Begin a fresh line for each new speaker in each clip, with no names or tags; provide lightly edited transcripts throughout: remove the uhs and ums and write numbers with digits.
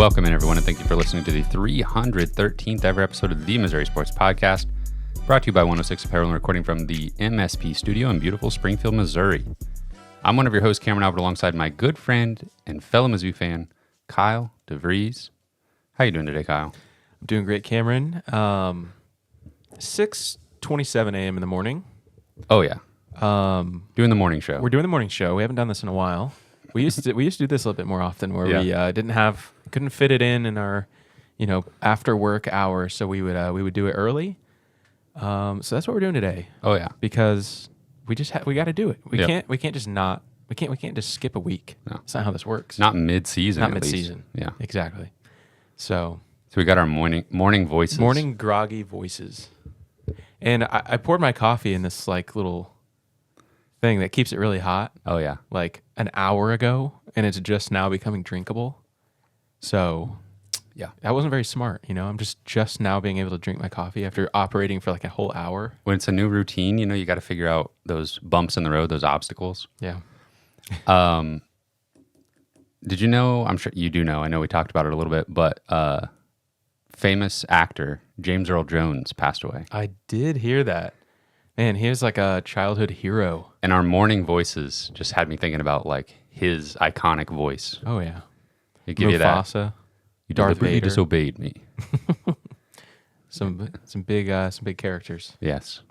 Welcome in, everyone, and thank you for listening to the 313th ever episode of the Missouri Sports Podcast, brought to you by 106 Apparel and recording from the MSP studio in beautiful Springfield, Missouri. I'm one of your hosts, Cameron Albert, alongside my good friend and fellow Mizzou fan, Kyle DeVries. How you doing today, Kyle?
I'm doing great, Cameron. 6:27 a.m. in the morning.
Oh, yeah. Doing the morning show.
We're doing the morning show. We haven't done this in a while. We used to do this a little bit more often, where we couldn't fit it in our, after work hours. So we would do it early. So that's what we're doing today.
Oh, yeah.
Because we got to do it. We
Yep.
can't just skip a week.
No.
That's not how this works.
Not mid-season.
Not
at least.
mid-season.
Yeah.
Exactly. So
we got our morning voices.
morning groggy voices. And I poured my coffee in this little thing that keeps it really hot.
Oh, yeah.
Like an hour ago, and it's just now becoming drinkable. So
Yeah.
that wasn't very smart. I'm just now being able to drink my coffee after operating for like a whole hour.
When it's a new routine, you got to figure out those bumps in the road, those obstacles.
Yeah.
Did you know, I'm sure you do know, I know we talked about it a little bit, but famous actor James Earl Jones passed away.
I did hear that. Man, he was like a childhood hero.
And our morning voices just had me thinking about his iconic voice.
Oh, yeah.
It give you that.
Mufasa.
You
Darth
deliberately
Vader.
disobeyed me.
Some big characters.
Yes.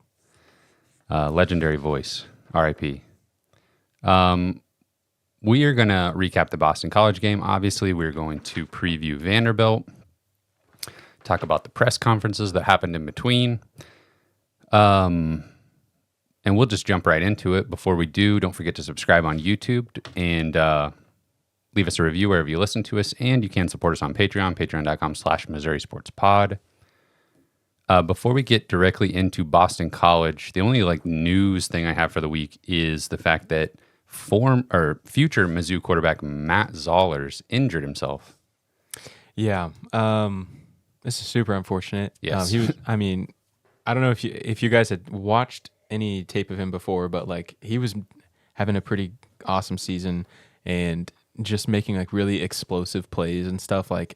Legendary voice. R.I.P. We are going to recap the Boston College game. Obviously, we're going to preview Vanderbilt, talk about the press conferences that happened in between. And we'll just jump right into it. Before we do, don't forget to subscribe on YouTube and leave us a review wherever you listen to us. And you can support us on Patreon, patreon.com/Missouri Sports Pod. Before we get directly into Boston College, the only news thing I have for the week is the fact that future Mizzou quarterback Matt Zollers injured himself.
Yeah. This is super unfortunate.
Yes.
He was, I don't know if you guys had watched any tape of him before, but he was having a pretty awesome season and just making really explosive plays and stuff with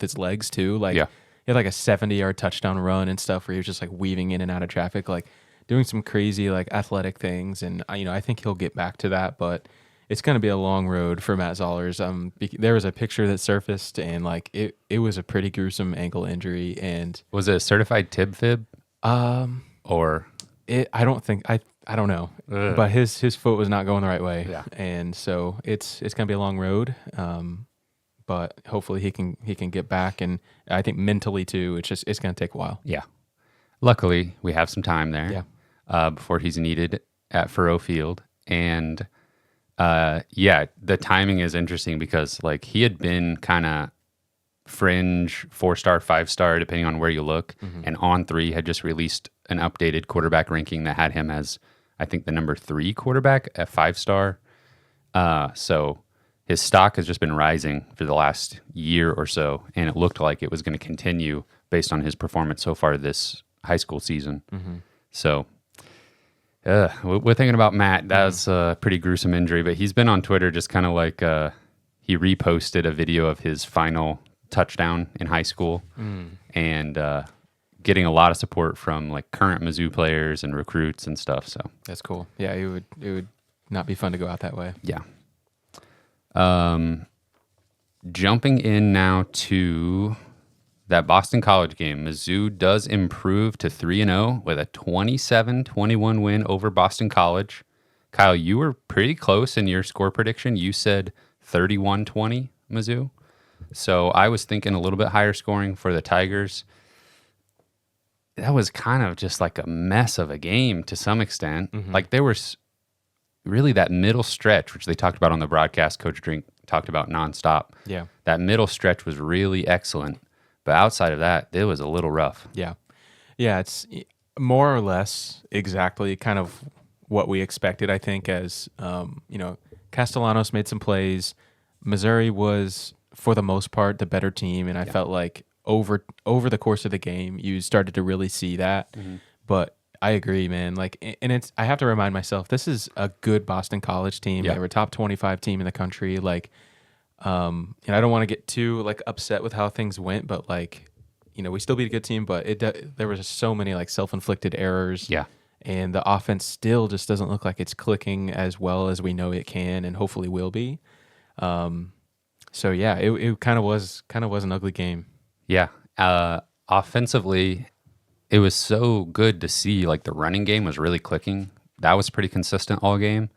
his legs too. He had a 70-yard touchdown run and stuff where he was just weaving in and out of traffic, doing some crazy athletic things. And I think he'll get back to that, but it's going to be a long road for Matt Zollers. There was a picture that surfaced, and it was a pretty gruesome ankle injury. And
Was it a certified tib fib? Or
I don't know, but his foot was not going the right way.
Yeah.
And so it's going to be a long road. But hopefully he can get back, and I think mentally too. It's going to take a while.
Yeah. Luckily, we have some time there.
Yeah.
Before he's needed at Furrow Field. And the timing is interesting because he had been kind of fringe 4-star, 5-star, depending on where you look. Mm-hmm. And On3 had just released an updated quarterback ranking that had him as, I think, the number 3 quarterback at 5-star. So his stock has just been rising for the last year or so, and it looked like it was going to continue based on his performance so far this high school season. Mm-hmm. So we're thinking about Matt. That's a pretty gruesome injury, but he's been on Twitter just kind of he reposted a video of his final touchdown in high school and getting a lot of support from current Mizzou players and recruits and stuff. So
That's cool. Yeah, it would not be fun to go out that way.
yeah. Jumping in now to that Boston College game, Mizzou does improve to 3-0 with a 27-21 win over Boston College. Kyle, you were pretty close in your score prediction. You said 31-20 Mizzou. So I was thinking a little bit higher scoring for the Tigers. That was kind of just a mess of a game to some extent.
Mm-hmm.
There was really that middle stretch, which they talked about on the broadcast. Coach Drink talked about nonstop.
Yeah.
That middle stretch was really excellent. But outside of that, it was a little rough.
Yeah. Yeah, it's more or less exactly kind of what we expected, I think, as, Castellanos made some plays. Missouri was, for the most part, the better team, and I felt like over the course of the game, you started to really see that. Mm-hmm. But I agree, man. And I have to remind myself, this is a good Boston College team.
Yeah.
They were a top 25 team in the country. And I don't want to get too like upset with how things went, but like, we still beat a good team, but there was just so many like self-inflicted errors.
Yeah.
And the offense still just doesn't look like it's clicking as well as we know it can and hopefully will be. So yeah, it kind of was an ugly game.
Yeah. Offensively, it was so good to see like the running game was really clicking. That was pretty consistent all game.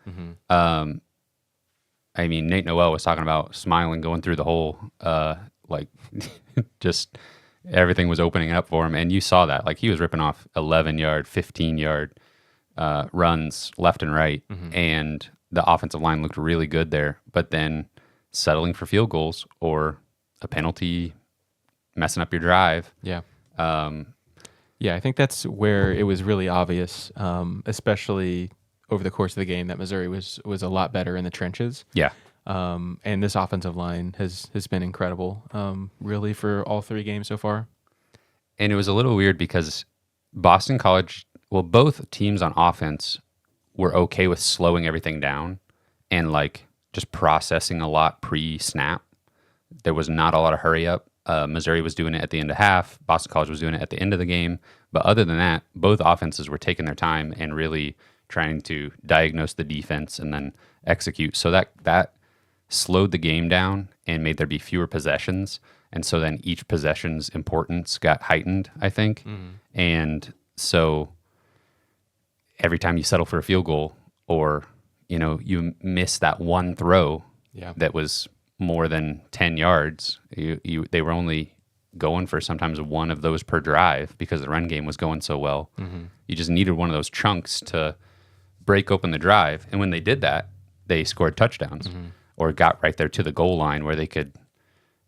I mean, Nate Noel was talking about smiling going through the hole, like just everything was opening up for him. And you saw that. Like he was ripping off 11-yard, 15-yard runs left and right. And the offensive line looked really good there. But then settling for field goals or a penalty, messing up your drive.
Yeah. Yeah, I think that's where it was really obvious, especially over the course of the game, that Missouri was a lot better in the trenches.
Yeah.
And this offensive line has been incredible, really, for all 3 games so far.
And it was a little weird because Boston College, well, both teams on offense were okay with slowing everything down and like just processing a lot pre-snap. There was not a lot of hurry up. Missouri was doing it at the end of half. Boston College was doing it at the end of the game. But other than that, both offenses were taking their time and really trying to diagnose the defense and then execute. So that slowed the game down and made there be fewer possessions. And so then each possession's importance got heightened, I think. And so every time you settle for a field goal or, you miss that one throw that was more than 10 yards, they were only going for sometimes one of those per drive because the run game was going so well. You just needed one of those chunks to break open the drive. And when they did that, they scored touchdowns or got right there to the goal line where they could.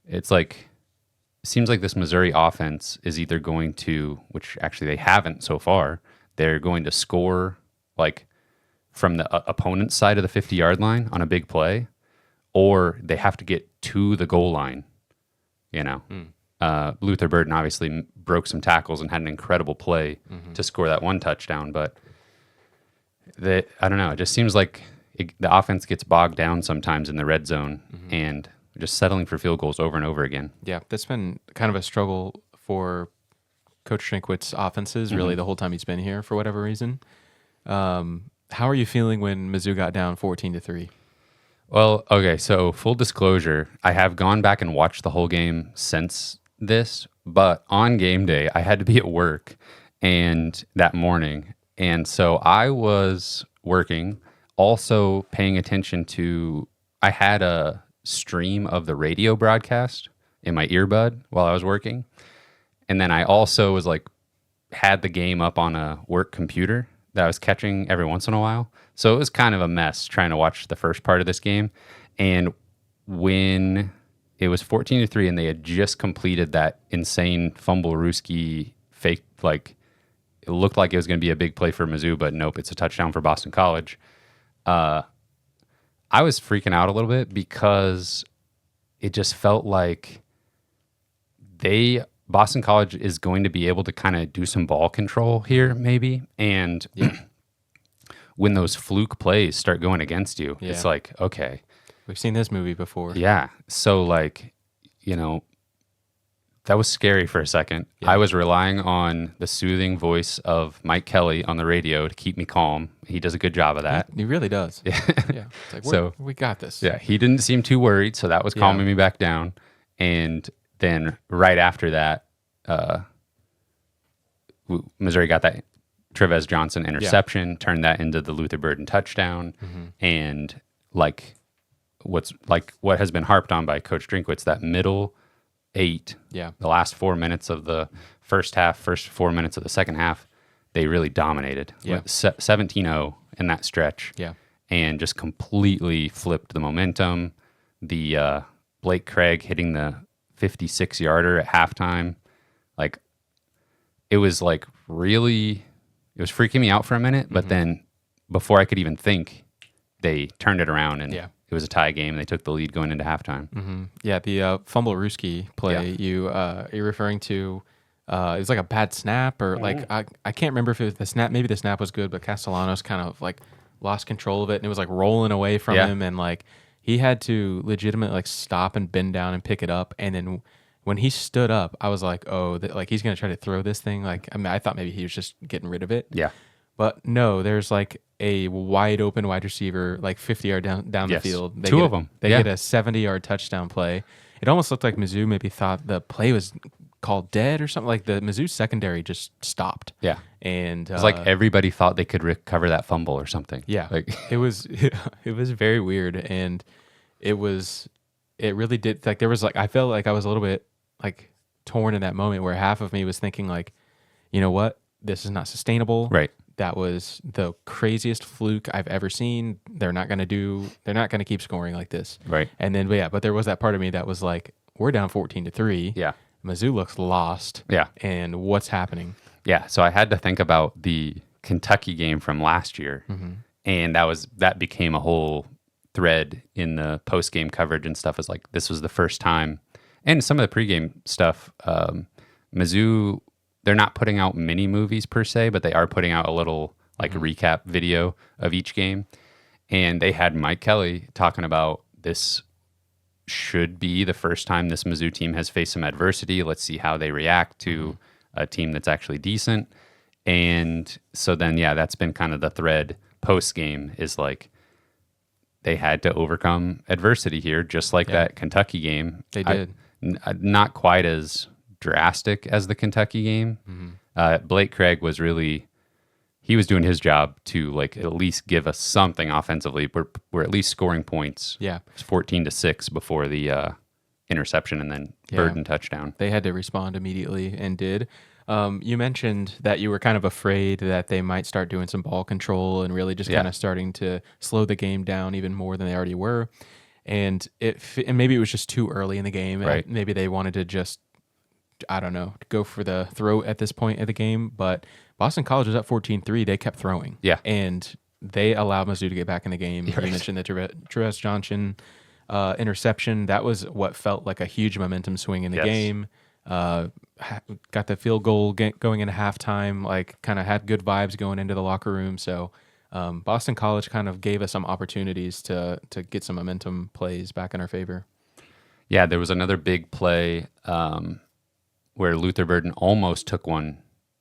It seems like this Missouri offense is either going to, which actually they haven't so far, they're going to score like from the opponent's side of the 50-yard line on a big play, or they have to get to the goal line. Luther Burden obviously broke some tackles and had an incredible play to score that one touchdown, but I don't know. It just seems like the offense gets bogged down sometimes in the red zone and just settling for field goals over and over again.
Yeah, that's been kind of a struggle for Coach Trinkwitz's offenses really the whole time he's been here for whatever reason. How are you feeling when Mizzou got down 14-3?
Well, okay, so full disclosure, I have gone back and watched the whole game since this, but on game day, I had to be at work and that morning. And so I was working, also paying attention to, I had a stream of the radio broadcast in my earbud while I was working. And then I also was had the game up on a work computer that I was catching every once in a while. So it was kind of a mess trying to watch the first part of this game. And when it was 14-3 and they had just completed that insane fumble-Ruski fake, it looked like it was going to be a big play for Mizzou, but nope, it's a touchdown for Boston College. I was freaking out a little bit because it just felt like Boston College is going to be able to kind of do some ball control here, maybe. And when those fluke plays start going against you, it's like, okay.
We've seen this movie before.
Yeah. So, that was scary for a second. Yeah. I was relying on the soothing voice of Mike Kelly on the radio to keep me calm. He does a good job of that.
He really does.
Yeah.
It's like, we got this.
Yeah. He didn't seem too worried, so that was calming me back down. And then right after that, Missouri got that Trevez Johnson interception, turned that into the Luther Burden touchdown, and what has been harped on by Coach Drinkwitz, that middle 8, the last 4 minutes of the first half, first 4 minutes of the second half, they really dominated. 17-0 in that stretch, and just completely flipped the momentum. The Blake Craig hitting the 56-yarder at halftime, it was freaking me out for a minute, but then before I could even think, they turned it around and it was a tie game and they took the lead going into halftime.
Yeah, the fumble-Ruski play you're referring to, it was like a bad snap or I can't remember if it was the snap. Maybe the snap was good, but Castellanos kind of lost control of it and it was rolling away from him and he had to legitimately like stop and bend down and pick it up, and then when he stood up, I was like, oh, like he's gonna try to throw this thing. Like, I mean, I thought maybe he was just getting rid of it.
Yeah.
But no, there's like a wide open wide receiver, like 50 yards down the
Yes.
field.
Two of them.
They
Yeah.
get a 70-yard touchdown play. It almost looked like Mizzou maybe thought the play was called dead or something. Like the Mizzou secondary just stopped.
Yeah.
And
It's like everybody thought they could recover that fumble or something.
yeah,
Like
it was very weird, and it really did, like, there was like, I felt like I was a little bit like torn in that moment where half of me was thinking like, you know what, this is not sustainable.
right.
That was the craziest fluke I've ever seen. They're not going to keep scoring like this.
Right.
And then, but there was that part of me that was like, we're down 14-3.
Yeah.
Mizzou looks lost.
Yeah.
And what's happening?
Yeah. So I had to think about the Kentucky game from last year. And that became a whole thread in the post game coverage and stuff. Is like, this was the first time, and some of the pregame stuff, Mizzou, they're not putting out mini movies per se, but they are putting out a little like recap video of each game. And they had Mike Kelly talking about this should be the first time this Mizzou team has faced some adversity. Let's see how they react to a team that's actually decent. And so then, yeah, that's been kind of the thread post game, is like they had to overcome adversity here, just like that Kentucky game.
They did.
Not quite as drastic as the Kentucky game. Blake Craig was he was doing his job to like at least give us something offensively. We're at least scoring points.
Yeah.
It was 14-6 before the interception and then Burden touchdown.
They had to respond immediately and did. You mentioned that you were kind of afraid that they might start doing some ball control and really just kind of starting to slow the game down even more than they already were. And maybe it was just too early in the game.
Right.
Maybe they wanted to just, I don't know, go for the throw at this point of the game. But Boston College was up 14-3. They kept throwing.
Yeah.
And they allowed Mizzou to get back in the game.
Right.
You mentioned the Trevez Johnson interception. That was what felt like a huge momentum swing in the game. Got the field goal going into halftime, like kind of had good vibes going into the locker room. So Boston College kind of gave us some opportunities to get some momentum plays back in our favor.
Yeah, there was another big play where Luther Burden almost took one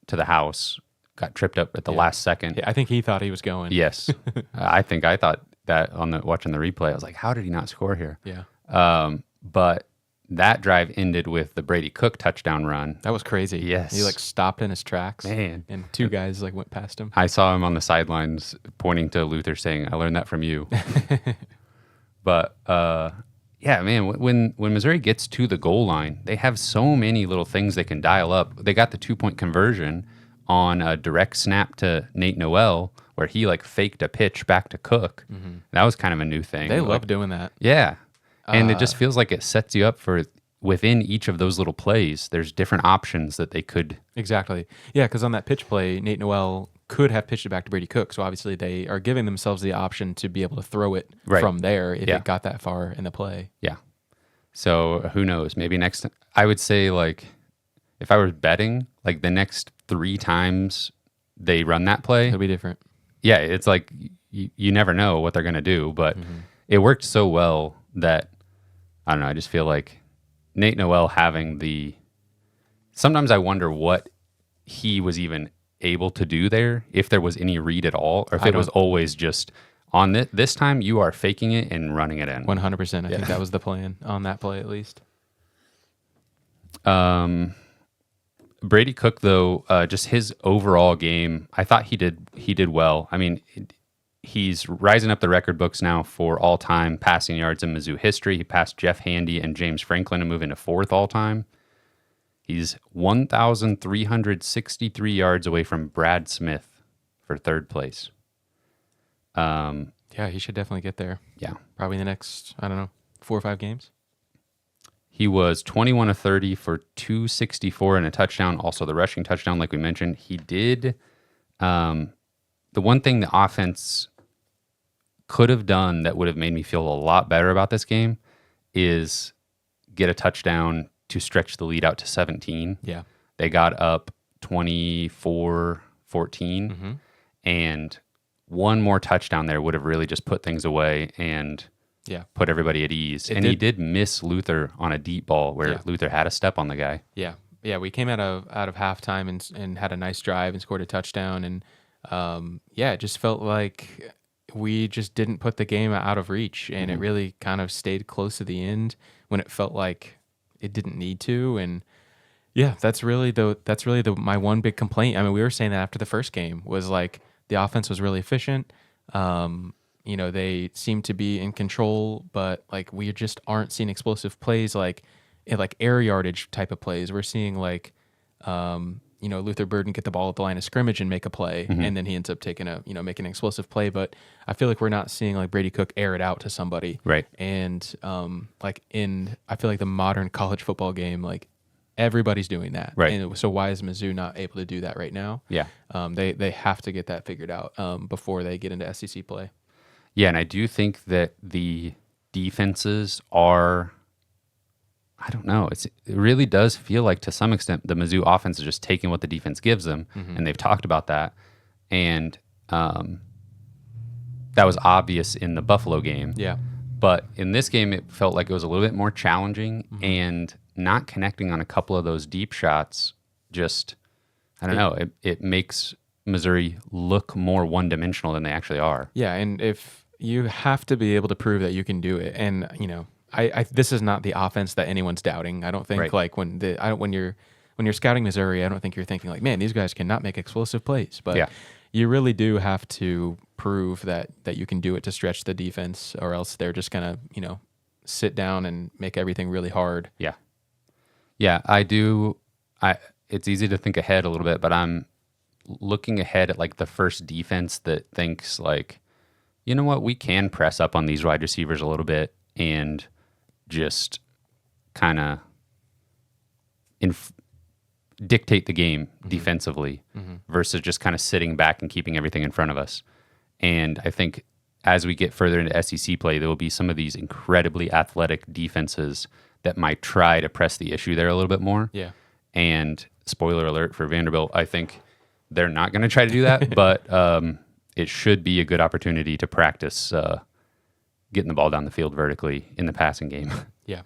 to the house, got tripped up at the last second.
Yeah, I think he thought he was going.
Yes. I thought that watching the replay, I was like, how did he not score here?
Yeah.
But that drive ended with the Brady Cook touchdown run.
That was crazy.
Yes.
He like stopped in his tracks.
Man.
And two guys like went past him.
I saw him on the sidelines pointing to Luther saying, I learned that from you. But yeah, man, when Missouri gets to the goal line, they have so many little things they can dial up. They got the 2-point conversion on a direct snap to Nate Noel where he like faked a pitch back to Cook. That was kind of a new thing.
They love doing that.
Yeah. And it just feels like it sets you up for within each of those little plays, there's different options that they could.
Exactly. Yeah, because on that pitch play, Nate Noel could have pitched it back to Brady Cook. So obviously they are giving themselves the option to be able to throw it from there if it got that far in the play.
Yeah. So who knows? Maybe next, I would say like, if I was betting, like the next 3 times they run that play,
It'll be different.
Yeah, it's like you never know what they're going to do, but it worked so well that, I don't know, I just feel like Nate Noel having sometimes I wonder what he was even able to do there, if there was any read at all, or if it was always just on this time you are faking it and running it in.
100%. I think that was the plan on that play at least.
Brady Cook, though, just his overall game, I thought he did well. I mean, he's rising up the record books now for all-time passing yards in Mizzou history. He passed Jeff Handy and James Franklin to move into 4th all-time. He's 1,363 yards away from Brad Smith for 3rd place.
Yeah, he should definitely get there.
Yeah.
Probably in the next, 4 or 5 games.
He was 21 of 30 for 264 and a touchdown. Also the rushing touchdown, like we mentioned. He did the one thing the offense could have done that would have made me feel a lot better about this game is get a touchdown to stretch the lead out to 17.
Yeah.
They got up 24-14, and one more touchdown there would have really just put things away. And
Yeah.
put everybody at ease. He did miss Luther on a deep ball where Luther had a step on the guy.
Yeah. Yeah, we came out of halftime and had a nice drive and scored a touchdown, and it just felt like we just didn't put the game out of reach, and it really kind of stayed close to the end when it felt like it didn't need to. And yeah, that's really my one big complaint. I mean, we were saying that after the first game was like the offense was really efficient. They seem to be in control, but like we just aren't seeing explosive plays like air yardage type of plays. We're seeing like Luther Burden get the ball at the line of scrimmage and make a play, and then he ends up making an explosive play. But I feel like we're not seeing like Brady Cook air it out to somebody,
right?
And I feel like the modern college football game, like everybody's doing that,
right?
And so why is Mizzou not able to do that right now?
Yeah,
they have to get that figured out before they get into SEC play.
Yeah, and I do think that the defenses are, I don't know, it really does feel like to some extent the Mizzou offense is just taking what the defense gives them, and they've talked about that. And that was obvious in the Buffalo game.
Yeah.
But in this game, it felt like it was a little bit more challenging, and not connecting on a couple of those deep shots just, I don't know, it makes Missouri look more one-dimensional than they actually are. Yeah,
and if you have to be able to prove that you can do it, and I this is not the offense that anyone's doubting. I don't think like when you're scouting Missouri, I don't think you're thinking like, man, these guys cannot make explosive plays. But you really do have to prove that you can do it to stretch the defense, or else they're just gonna sit down and make everything really hard.
Yeah, I do. It's easy to think ahead a little bit, but I'm looking ahead at like the first defense that thinks like, you know what, we can press up on these wide receivers a little bit and just kind of dictate the game defensively versus just kind of sitting back and keeping everything in front of us. And I think as we get further into SEC play, there will be some of these incredibly athletic defenses that might try to press the issue there a little bit more.
Yeah.
And spoiler alert for Vanderbilt, I think they're not going to try to do that, but it should be a good opportunity to practice getting the ball down the field vertically in the passing game.
Yeah.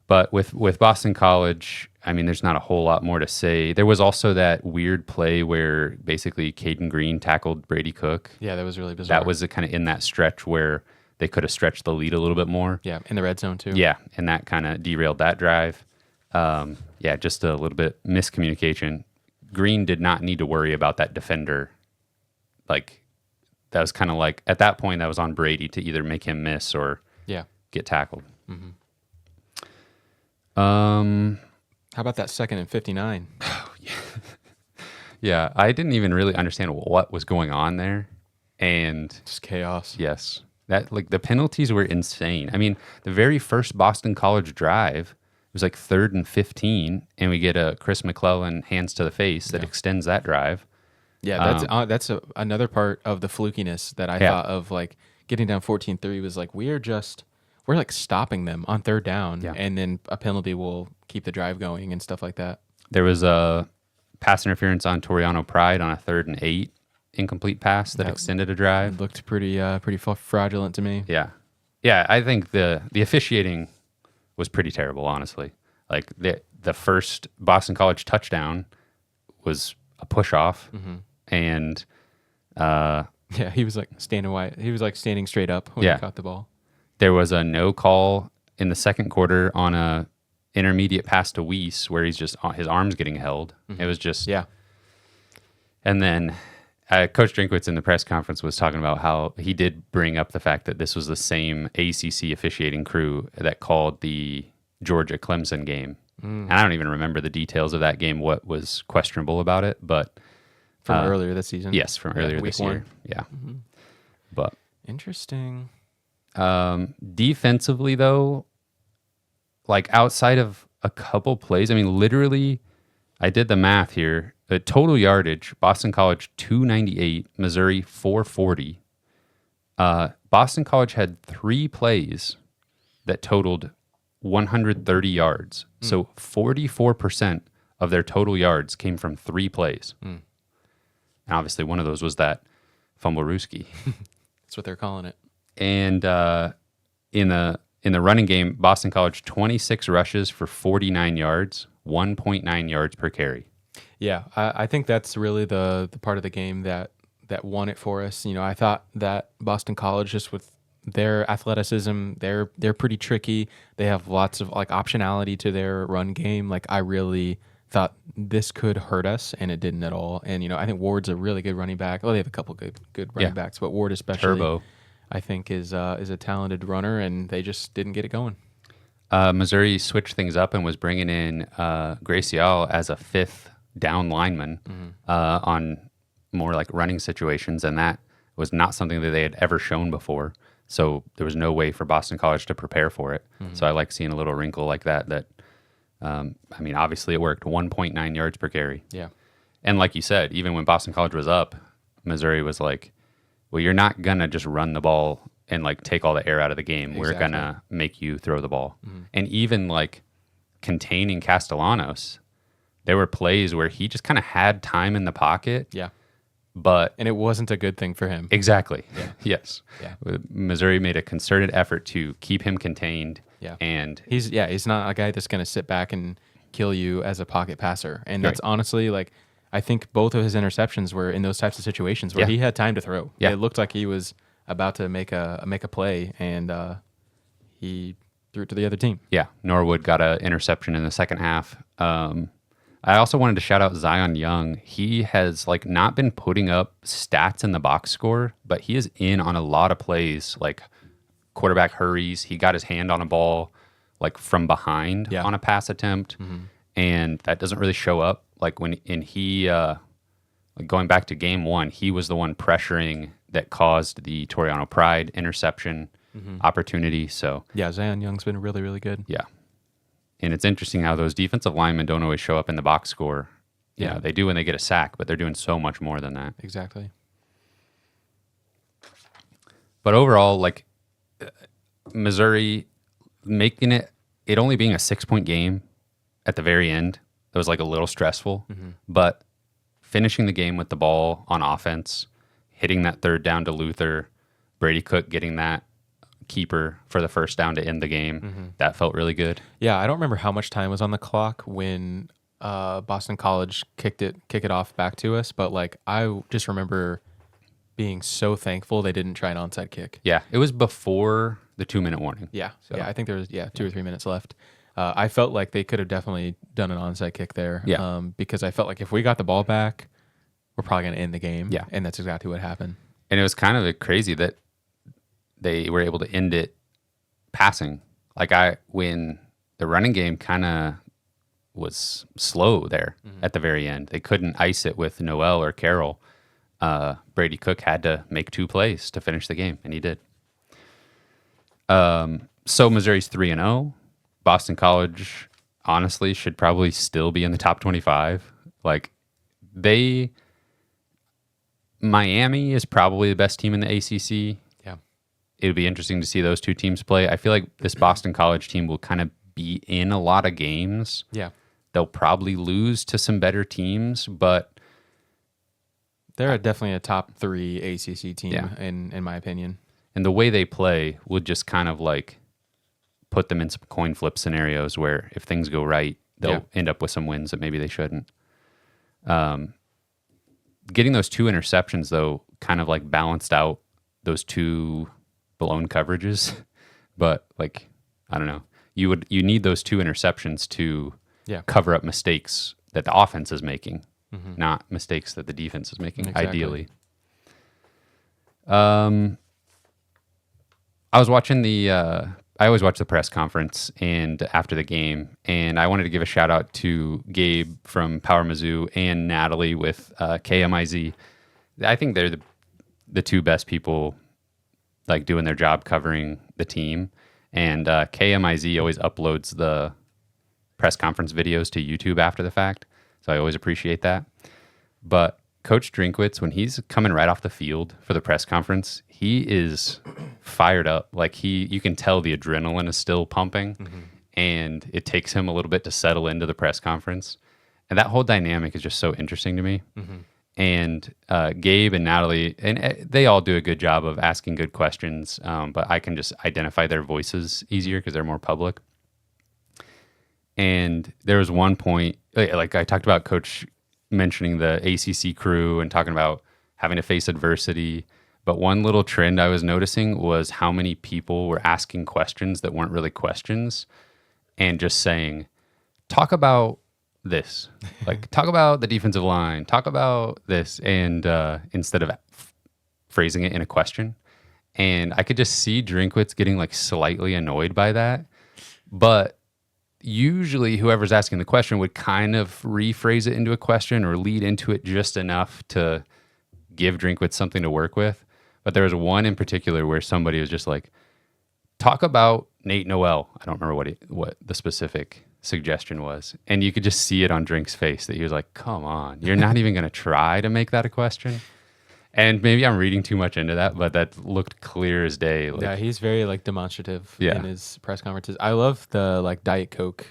But with Boston College, I mean, there's not a whole lot more to say. There was also that weird play where basically Caden Green tackled Brady Cook.
Yeah, that was really bizarre.
That was kind of in that stretch where they could have stretched the lead a little bit more.
Yeah, in the red zone too.
Yeah, and that kind of derailed that drive. Just a little bit miscommunication. Green did not need to worry about that defender. Like, that was kind of like, at that point, that was on Brady to either make him miss or get tackled.
How about that 2nd and 59?
Yeah, I didn't even really understand what was going on there. And
just chaos.
Yes. That, like, the penalties were insane. I mean, the very first Boston College drive, it was like 3rd and 15, and we get a Chris McClellan hands to the face that extends that drive.
Yeah, that's another part of the flukiness that I thought of, like, getting down 14-3 was like, we're like stopping them on 3rd down, and then a penalty will keep the drive going and stuff like that.
There was a pass interference on Toriano Pride on a 3rd and 8 incomplete pass that extended a drive.
It looked pretty fraudulent to me.
Yeah, I think the officiating was pretty terrible, honestly. Like, the first Boston College touchdown was a push off, and
he was like standing wide. He was like standing straight up when he caught the ball.
There was a no call in the second quarter on a intermediate pass to Weiss where he's just his arms getting held. It was just And then Coach Drinkwitz in the press conference was talking about how he did bring up the fact that this was the same ACC officiating crew that called the Georgia-Clemson game. And I don't even remember the details of that game, what was questionable about it, but...
From earlier this season?
Yes, from earlier this year. Yeah. But...
Interesting.
Defensively, though, like, outside of a couple plays, I mean, literally, I did the math here. The total yardage, Boston College 298, Missouri 440. Boston College had 3 plays that totaled 130 yards. So 44% of their total yards came from 3 plays. And obviously one of those was that Fumblerooski.
That's what they're calling it.
And in the running game, Boston College 26 rushes for 49 yards, 1.9 yards per carry.
Yeah, I think that's really the part of the game that won it for us. You know, I thought that Boston College, just with their athleticism, they're pretty tricky. They have lots of like optionality to their run game. Like I really thought this could hurt us, and it didn't at all. And you know, I think Ward's a really good running back. Well, they have a couple good running backs, but Ward especially,
Turbo,
I think is a talented runner, and they just didn't get it going.
Missouri switched things up and was bringing in Gracial as a fifth down lineman on more like running situations, and that was not something that they had ever shown before. So there was no way for Boston College to prepare for it. So I like seeing a little wrinkle like that. I mean, obviously it worked. 1.9 yards per carry.
Yeah.
And like you said, even when Boston College was up, Missouri was like, well, you're not going to just run the ball and like take all the air out of the game. We're going to make you throw the ball. And even like containing Castellanos, there were plays where he just kind of had time in the pocket.
Yeah.
And
it wasn't a good thing for him.
Exactly.
Yeah.
Yes.
Yeah.
Missouri made a concerted effort to keep him contained.
Yeah.
And
he's not a guy that's going to sit back and kill you as a pocket passer. And that's honestly like, I think both of his interceptions were in those types of situations where he had time to throw.
Yeah.
It looked like he was about to make a play, and he threw it to the other team.
yeah, Norwood got an interception in the second half. I also wanted to shout out Zion Young. He has like not been putting up stats in the box score, but he is in on a lot of plays, like quarterback hurries. He got his hand on a ball like from behind on a pass attempt, and that doesn't really show up. Like like going back to game one, he was the one pressuring that caused the Toriano Pride interception opportunity. So
yeah, Zion Young's been really, really good.
yeah. And it's interesting how those defensive linemen don't always show up in the box score. Yeah, they do when they get a sack, but they're doing so much more than that.
Exactly.
But overall, like Missouri making it only being a 6-point game at the very end, it was like a little stressful. But finishing the game with the ball on offense, hitting that third down to Luther, Brady Cook getting that keeper for the first down to end the game. That felt really good.
Yeah, I don't remember how much time was on the clock when Boston College kick it off back to us, but like I just remember being so thankful they didn't try an onside kick.
Yeah, it was before the 2-minute warning.
Yeah, yeah, I think there was 2 or 3 minutes left. I felt like they could have definitely done an onside kick there.
Yeah.
Because I felt like if we got the ball back, we're probably going to end the game.
Yeah,
and that's exactly what happened.
And it was kind of crazy that they were able to end it passing. Like when the running game kind of was slow there at the very end. They couldn't ice it with Noel or Carroll. Brady Cook had to make 2 plays to finish the game, and he did. So Missouri's 3-0. Boston College, honestly, should probably still be in the top 25. Like, Miami is probably the best team in the ACC.
Yeah.
It would be interesting to see those two teams play. I feel like this Boston College team will kind of be in a lot of games.
Yeah.
They'll probably lose to some better teams, but
they're definitely a top 3 ACC team in my opinion.
And the way they play would just kind of like put them in some coin flip scenarios where if things go right, they'll end up with some wins that maybe they shouldn't. Getting those 2 interceptions, though, kind of like balanced out those 2 blown coverages. But like, I don't know, you need those 2 interceptions to cover up mistakes that the offense is making, not mistakes that the defense is making. Exactly. Ideally. I always watch the press conference and after the game, and I wanted to give a shout out to Gabe from Power Mizzou and Natalie with KMIZ. I think they're the 2 best people like doing their job covering the team. And KMIZ always uploads the press conference videos to YouTube after the fact, so I always appreciate that. But Coach Drinkwitz, when he's coming right off the field for the press conference, he is fired up. Like you can tell the adrenaline is still pumping, and it takes him a little bit to settle into the press conference. And that whole dynamic is just so interesting to me. And Gabe and Natalie, and they all do a good job of asking good questions, but I can just identify their voices easier because they're more public. And there was one point, like I talked about Coach mentioning the ACC crew and talking about having to face adversity. But one little trend I was noticing was how many people were asking questions that weren't really questions and just saying, talk about this, like talk about the defensive line, talk about this, and instead of phrasing it in a question. And I could just see Drinkwitz getting like slightly annoyed by that. But usually whoever's asking the question would kind of rephrase it into a question or lead into it just enough to give Drinkwitz something to work with. But there was one in particular where somebody was just like, talk about Nate Noel. I don't remember what the specific suggestion was. And you could just see it on Drink's face that he was like, come on, you're not even going to try to make that a question. And maybe I'm reading too much into that, but that looked clear as day. Like,
yeah, he's very like demonstrative in his press conferences. I love the like Diet Coke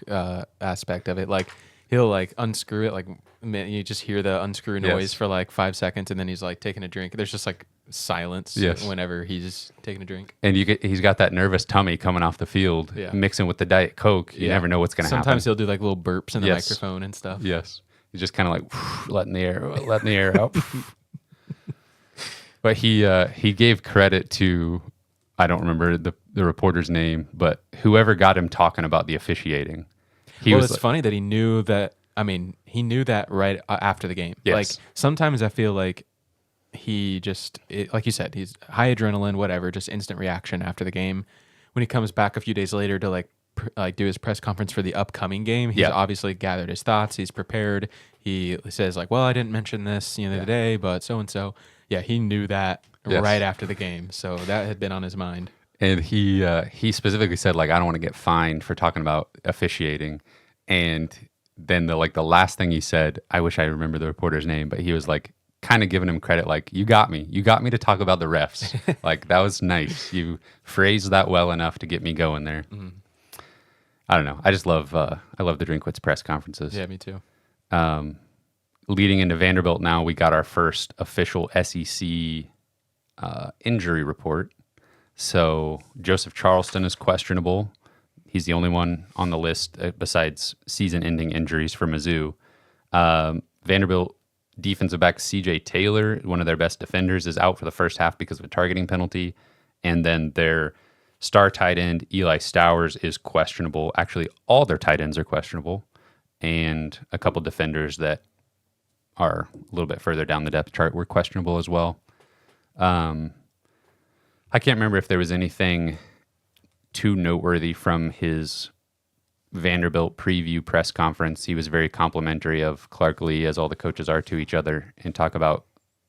aspect of it. Like he'll like unscrew it, like you just hear the unscrew noise for like 5 seconds, and then he's like taking a drink. There's just like silence whenever he's taking a drink.
And he's got that nervous tummy coming off the field, mixing with the Diet Coke. You never know what's going to happen.
Sometimes he'll do like little burps in the microphone and stuff.
Yes, he's just kind of like letting the air out. But he gave credit to, I don't remember the reporter's name, but whoever got him talking about the officiating.
It's funny that he knew that. I mean, he knew that right after the game.
Yes.
Like sometimes I feel like he just, like you said, he's high adrenaline, whatever, just instant reaction after the game. When he comes back a few days later to like do his press conference for the upcoming game, he's obviously gathered his thoughts. He's prepared. He says like, well, I didn't mention this the other day, but so-and-so. Yeah, he knew that right after the game. So that had been on his mind.
And he specifically said, like, I don't want to get fined for talking about officiating. And then the last thing he said, I wish I remember the reporter's name, but he was like kind of giving him credit, like, you got me to talk about the refs. Like, that was nice. You phrased that well enough to get me going there. Mm-hmm. I don't know. I just love the Drinkwitz press conferences.
Yeah, me too.
Leading into Vanderbilt now, we got our first official SEC injury report. So Joseph Charleston is questionable. He's the only one on the list besides season-ending injuries for Mizzou. Vanderbilt defensive back CJ Taylor, one of their best defenders, is out for the first half because of a targeting penalty. And then their star tight end, Eli Stowers, is questionable. Actually, all their tight ends are questionable. And a couple defenders that are a little bit further down the depth chart were questionable as well. I can't remember if there was anything too noteworthy from his Vanderbilt preview press conference. He was very complimentary of Clark Lee, as all the coaches are to each other, and talk about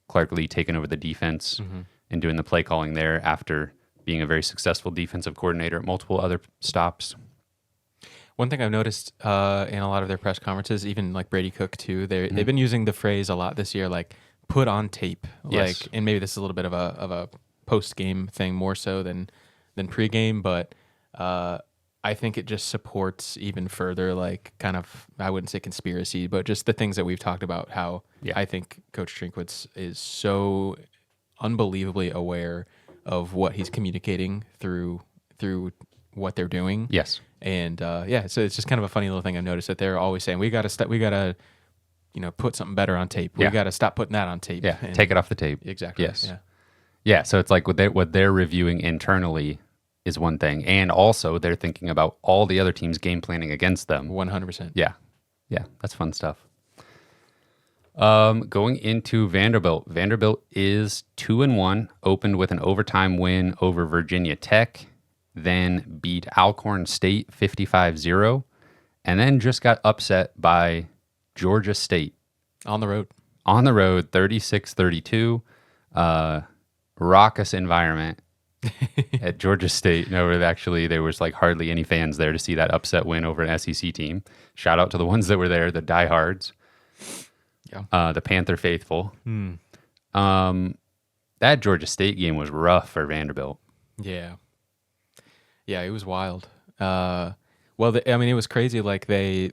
Clark Lee taking over the defense and doing the play calling there after being a very successful defensive coordinator at multiple other stops.
One thing I've noticed in a lot of their press conferences, even like Brady Cook too, they've been using the phrase a lot this year, like put on tape.
Yes.
Like, and maybe this is a little bit of a post game thing more so than pregame, but I think it just supports even further, like kind of, I wouldn't say conspiracy, but just the things that we've talked about. How I think Coach Drinkwitz is so unbelievably aware of what he's communicating through what they're doing.
Yes.
And so it's just kind of a funny little thing I've noticed that they're always saying, we got to put something better on tape. We got to stop putting that on tape.
Yeah, and take it off the tape.
Exactly.
Yes. Yeah, so it's like what they're reviewing internally is one thing, and also they're thinking about all the other teams game planning against them.
100%.
Yeah, that's fun stuff. Going into Vanderbilt is 2-1, opened with an overtime win over Virginia Tech, then beat Alcorn State 55-0, and then just got upset by Georgia State.
On the road,
36-32. Raucous environment at Georgia State. No, actually, there was like hardly any fans there to see that upset win over an SEC team. Shout out to the ones that were there, the diehards. Yeah. The Panther faithful. That Georgia State game was rough for Vanderbilt.
Yeah, it was wild. What Well, I mean, it was crazy. Like they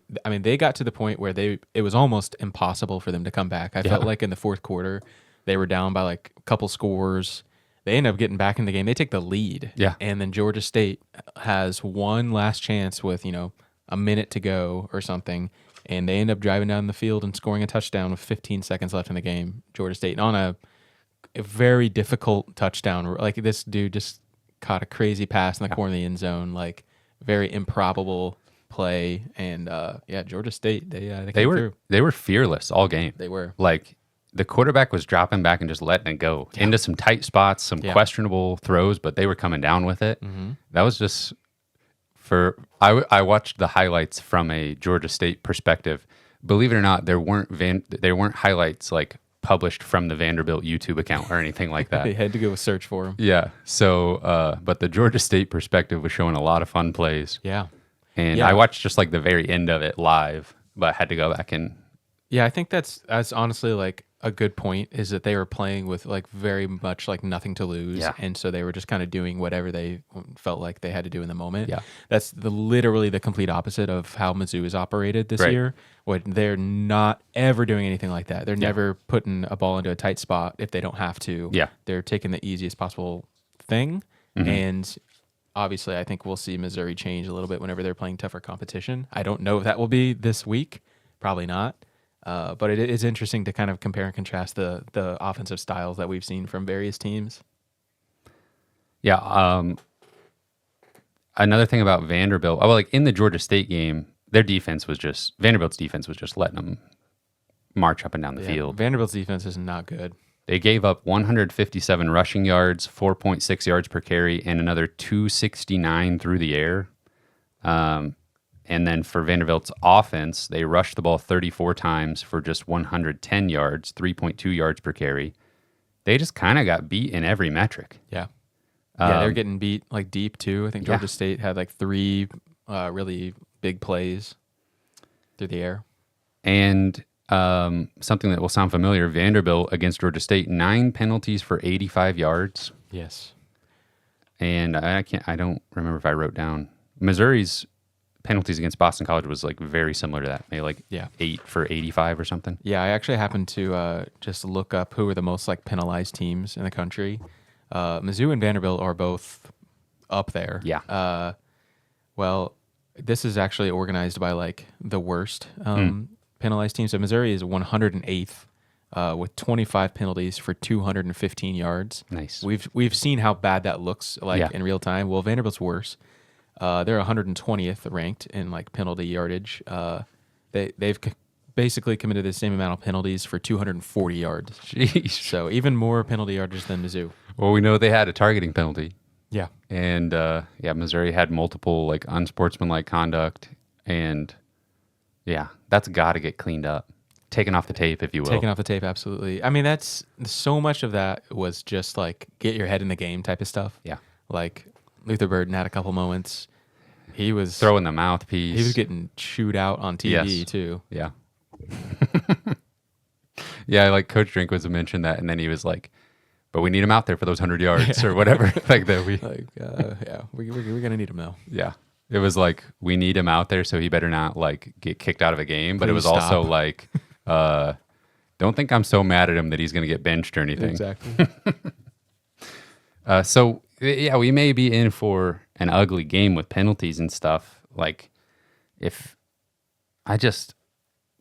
got to the point where it was almost impossible for them to come back. I felt like in the fourth quarter, they were down by like a couple scores. They end up getting back in the game. They take the lead.
Yeah.
And then Georgia State has one last chance with, a minute to go or something. And they end up driving down the field and scoring a touchdown with 15 seconds left in the game. Georgia State on a very difficult touchdown. Like this dude just caught a crazy pass in the corner of the end zone. Like very improbable play. And Georgia State, they
were fearless all game.
They were.
Like the quarterback was dropping back and just letting it go into some tight spots, some questionable throws, but they were coming down with it. Mm-hmm. That was just I watched the highlights from a Georgia State perspective. Believe it or not, there weren't highlights like published from the Vanderbilt YouTube account or anything like that.
They had to go search for them.
Yeah. So, but the Georgia State perspective was showing a lot of fun plays.
Yeah.
And I watched just like the very end of it live, but I had to go back and.
Yeah, I think that's honestly like a good point, is that they were playing with like very much like nothing to lose.
Yeah.
And so they were just kind of doing whatever they felt like they had to do in the moment.
Yeah.
That's literally the complete opposite of how Mizzou is operated this year. When they're not ever doing anything like that. They're never putting a ball into a tight spot if they don't have to.
Yeah.
They're taking the easiest possible thing. Mm-hmm. And obviously I think we'll see Missouri change a little bit whenever they're playing tougher competition. I don't know if that will be this week. Probably not. But it is interesting to kind of compare and contrast the offensive styles that we've seen from various teams.
Yeah. Another thing about Vanderbilt, like in the Georgia State game, Vanderbilt's defense was just letting them march up and down the field.
Vanderbilt's defense is not good.
They gave up 157 rushing yards, 4.6 yards per carry, and another 269 through the air. And then for Vanderbilt's offense, they rushed the ball 34 times for just 110 yards, 3.2 yards per carry. They just kind of got beat in every metric.
Yeah. They're getting beat like deep too. I think Georgia State had like 3 really big plays through the air. And
something that will sound familiar, Vanderbilt against Georgia State, 9 penalties for 85 yards.
Yes.
And I don't remember if I wrote down Missouri's penalties against Boston College was like very similar to that, maybe like 8 for 85 or something.
Yeah, I actually happened to just look up who were the most like penalized teams in the country. Mizzou and Vanderbilt are both up there.
Yeah.
Well, this is actually organized by like the worst penalized teams. So Missouri is 108th with 25 penalties for 215 yards.
Nice.
We've seen how bad that looks like in real time. Well, Vanderbilt's worse. They're 120th ranked in like penalty yardage. They've basically committed the same amount of penalties for 240 yards.
Jeez.
So even more penalty yardage than Mizzou.
Well, we know they had a targeting penalty.
Yeah.
And Missouri had multiple like unsportsmanlike conduct, and that's got to get cleaned up. Taken off the tape, if you will.
Taken off the tape, absolutely. I mean, that's so much of that was just like get your head in the game type of stuff.
Yeah.
Like Luther Burden had a couple moments. He was
throwing the mouthpiece.
He was getting chewed out on TV too.
Yeah. Yeah, like Coach Drinkwitz mentioned that, and then he was like, "But we need him out there for those 100 yards or whatever." Like that,
we're gonna need him though.
Yeah, it was like we need him out there, so he better not like get kicked out of a game. But
Please
it was
stop.
also like, don't think I'm so mad at him that he's gonna get benched or anything.
Exactly.
So we may be in for an ugly game with penalties and stuff. Like,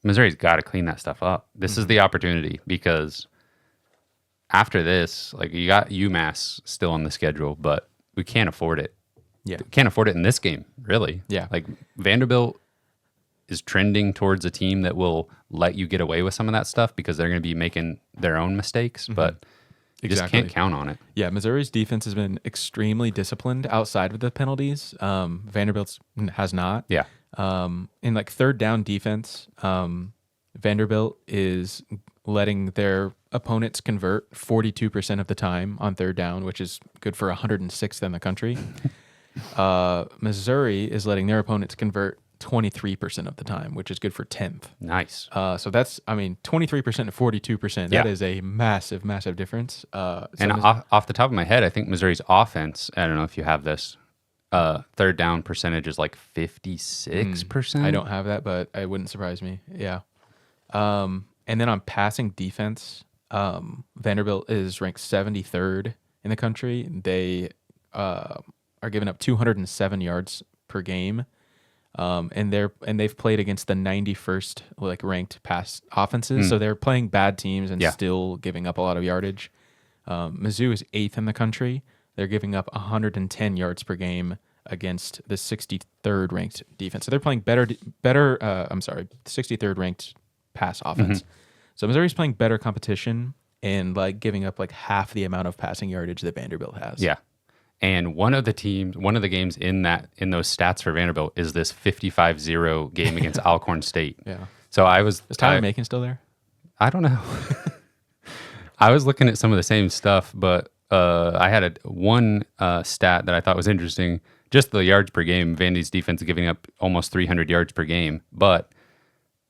Missouri's got to clean that stuff up. This is the opportunity, because after this, like, you got UMass still on the schedule, but we can't afford it.
Yeah.
Can't afford it in this game, really.
Yeah.
Like, Vanderbilt is trending towards a team that will let you get away with some of that stuff because they're going to be making their own mistakes, but you just can't count on it.
Yeah, Missouri's defense has been extremely disciplined outside of the penalties. Vanderbilt's has not.
Yeah.
In like third down defense, Vanderbilt is letting their opponents convert 42% of the time on third down, which is good for 106th in the country. Missouri is letting their opponents convert 23% of the time, which is good for 10th.
Nice.
So that's, 23% to 42%. That is a massive, massive difference.
And off the top of my head, I think Missouri's offense, I don't know if you have this, third down percentage is like 56%.
I don't have that, but it wouldn't surprise me. Yeah. And then on passing defense, Vanderbilt is ranked 73rd in the country. They are giving up 207 yards per game. And they've played against the 91st like ranked pass offenses, so they're playing bad teams and still giving up a lot of yardage. Mizzou is 8th in the country. They're giving up 110 yards per game against the 63rd ranked defense. So they're playing better. 63rd ranked pass offense. So Missouri's playing better competition and like giving up like half the amount of passing yardage that Vanderbilt has.
Yeah. And one of the games in those stats for Vanderbilt is this 55-0 game against Alcorn State.
Yeah.
So
Is Tyler Macon still there?
I don't know. I was looking at some of the same stuff, but I had one stat that I thought was interesting. Just the yards per game, Vandy's defense is giving up almost 300 yards per game, but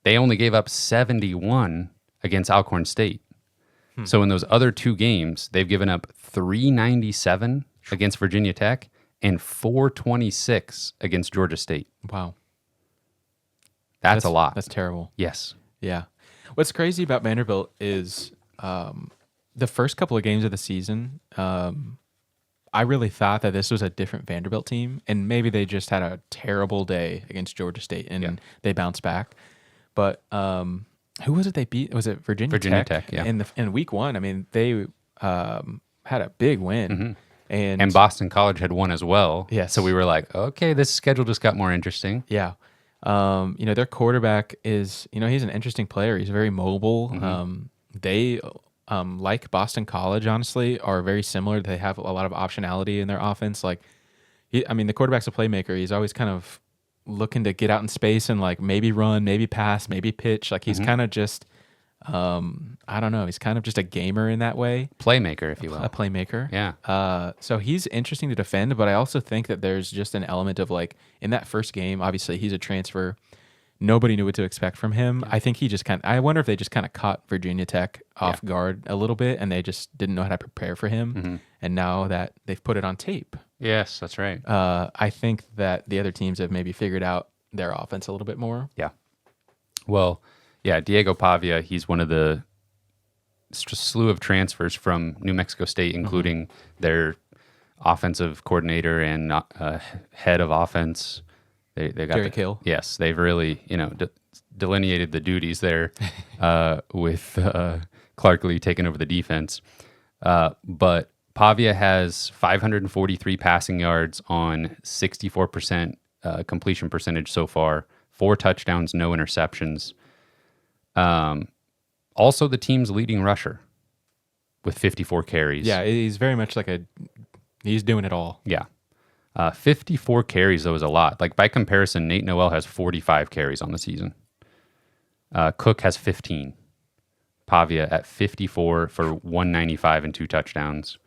they only gave up 71 against Alcorn State. So in those other two games, they've given up 397 against Virginia Tech and 426 against Georgia State.
Wow.
That's a lot.
That's terrible.
Yes.
Yeah. What's crazy about Vanderbilt is the first couple of games of the season, I really thought that this was a different Vanderbilt team, and maybe they just had a terrible day against Georgia State, and they bounced back. But who was it they beat? Was it Virginia Tech?
Yeah.
In week one, I mean, they had a big win. And
Boston College had won as well.
Yes.
So we were like, okay, this schedule just got more interesting.
Yeah. Their quarterback is, he's an interesting player. He's very mobile. They, like Boston College, honestly, are very similar. They have a lot of optionality in their offense. Like, the quarterback's a playmaker. He's always kind of looking to get out in space and like maybe run, maybe pass, maybe pitch. Like he's kind of just, I don't know. He's kind of just a gamer in that way.
Playmaker, if you will.
A playmaker.
Yeah.
So he's interesting to defend, but I also think that there's just an element of like in that first game, obviously he's a transfer. Nobody knew what to expect from him. I think I wonder if they just kind of caught Virginia Tech off guard a little bit and they just didn't know how to prepare for him. And now that they've put it on tape.
Yes, that's right.
I think that the other teams have maybe figured out their offense a little bit more.
Yeah. Well, yeah, Diego Pavia, he's one of the slew of transfers from New Mexico State, including their offensive coordinator and head of offense. They got
Derek Hill.
Yes, they've really delineated the duties there with Clark Lee taking over the defense. But Pavia has 543 passing yards on 64% completion percentage so far, 4 touchdowns, no interceptions. Also the team's leading rusher with 54 carries.
Yeah, he's very much like he's doing it all.
Yeah. 54 carries, though, is a lot. Like, by comparison, Nate Noel has 45 carries on the season. Cook has 15. Pavia at 54 for 195 and 2 touchdowns.